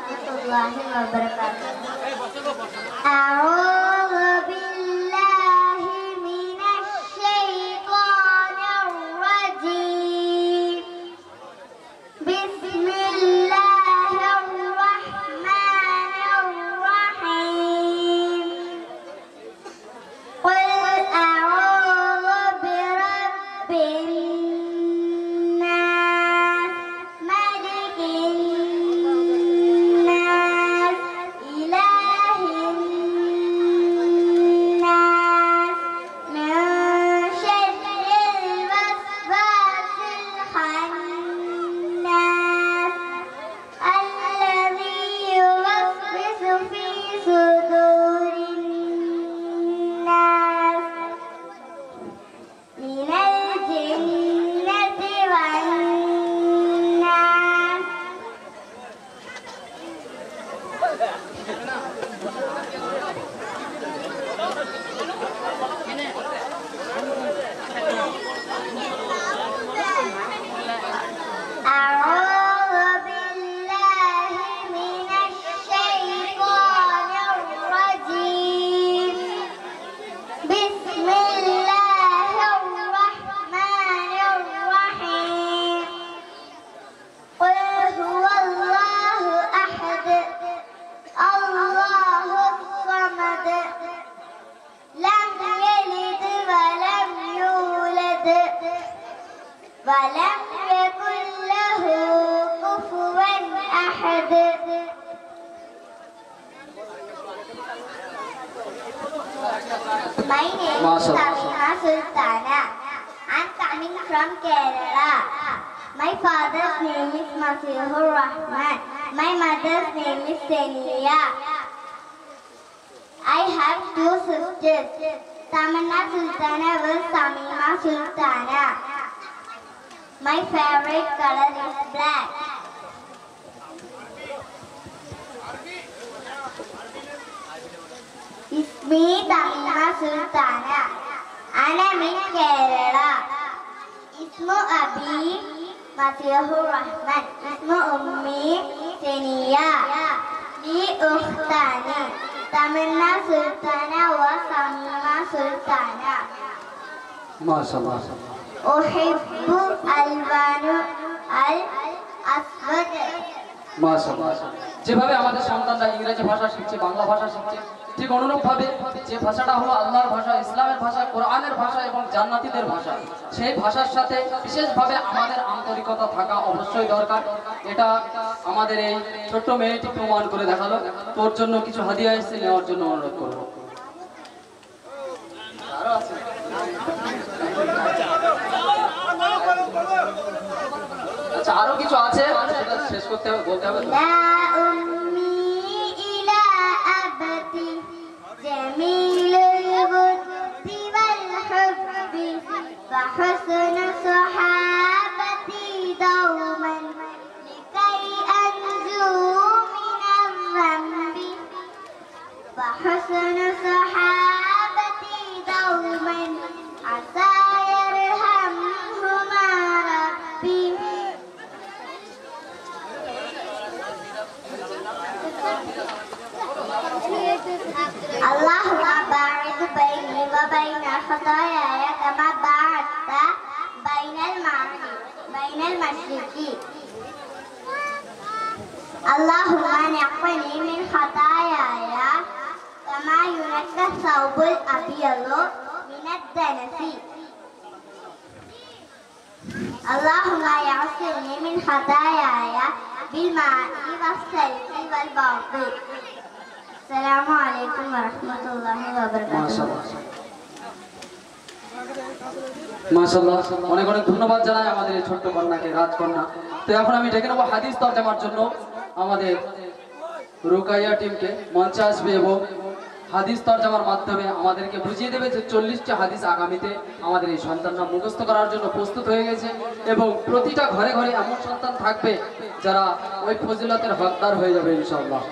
warahmatullahi wabarakatuh. A'udzu billahi minasy syaithanir rajim. Bismillahirrahmanirrahim. Qul a'udzu birabbin nas, malikin nas, ilahin nas, min syarril waswasil khannas, alladzi yuwaswisu fi sudurin nas, minal jinnati wan nas. A'udzu billahi minasy syaithanir rajim. Bismillahirrahmanirrahim. Qul huwallahu ahad, Allahus samad, lam yalid wa lam yulad wa lam yakul lahu kufuwan ahad. My name is Samina Sultana. I'm coming from Kerala. My father's name is Masihur Rahman. My mother's name is Senia. I have two sisters, Tamanna Sultana and Samina Sultana. My favorite color is black. Ismi Tamima Sultana. Ana min Kerala. Ismu Abi Masihur Rahman. Ismu Ummi Senia. Li ukhtani Tamanna Sultana wa Samima Sultana. মাশাআল্লাহ Uhibbu alwanu al-aswad. মাশাআল্লাহ যেভাবে আমাদের সন্তানরা ইংরেজি ভাষা শিখছে, বাংলা ভাষা শিখছে, ঠিক অনুরূপভাবে যে ভাষাটা হলো আল্লাহর ভাষা, ইসলামের ভাষা, কোরআনের ভাষা এবং জান্নাতীদের ভাষা, সেই ভাষার সাথে বিশেষভাবে আমাদের আন্তরিকতা থাকা অবশ্যই দরকার। এটা আমাদের এই ছোট্ট মেয়েটি প্রমাণ করে দেখালো। তোর জন্য কিছু হাদিয়া এসেছে, নেওয়ার জন্য অনুরোধ করবো। আচ্ছা, আরো কিছু আছে, সেটা শেষ করতে হবে, বলতে হবে তো। La ummi ila abdi jamilul buddi wal hubbi wa husnu sahabati dawman likai anju min al-dhanbi wa husnu sahabati dawman asa yarhamhuma rabbi. Allahumma ba'id baini wa baina khataaya kama ba'adta bainal mashriqi. Allahumma naqqini min khataaya kama yunaqqa thawbul abyadu min ad-danasi. Allahumma yaghsilni min khataaya bil ma'i was salji wal bardi. Assalamu alaikum warahmatullahi wabarakatuh. মাশাআল্লাহ, অনেক অনেক ধন্যবাদ জানাই আমাদের এই ছোট্ট কন্যাকে, রাজকন্যা। তো এখন আমি ডেকে নেবো হাদিস তরজমার জন্য আমাদের রুকাইয়া টিমকে। মঞ্চে আসবে এবং হাদিস তরজমার মাধ্যমে আমাদেরকে বুঝিয়ে দেবে যে 40টি হাদিস আগামীতে আমাদের এই সন্তানরা মুখস্থ করার জন্য প্রস্তুত হয়ে গেছে এবং প্রতিটা ঘরে ঘরে এমন সন্তান থাকবে যারা ওই ফজিলতের হকদার হয়ে যাবে ইনশাআল্লাহ।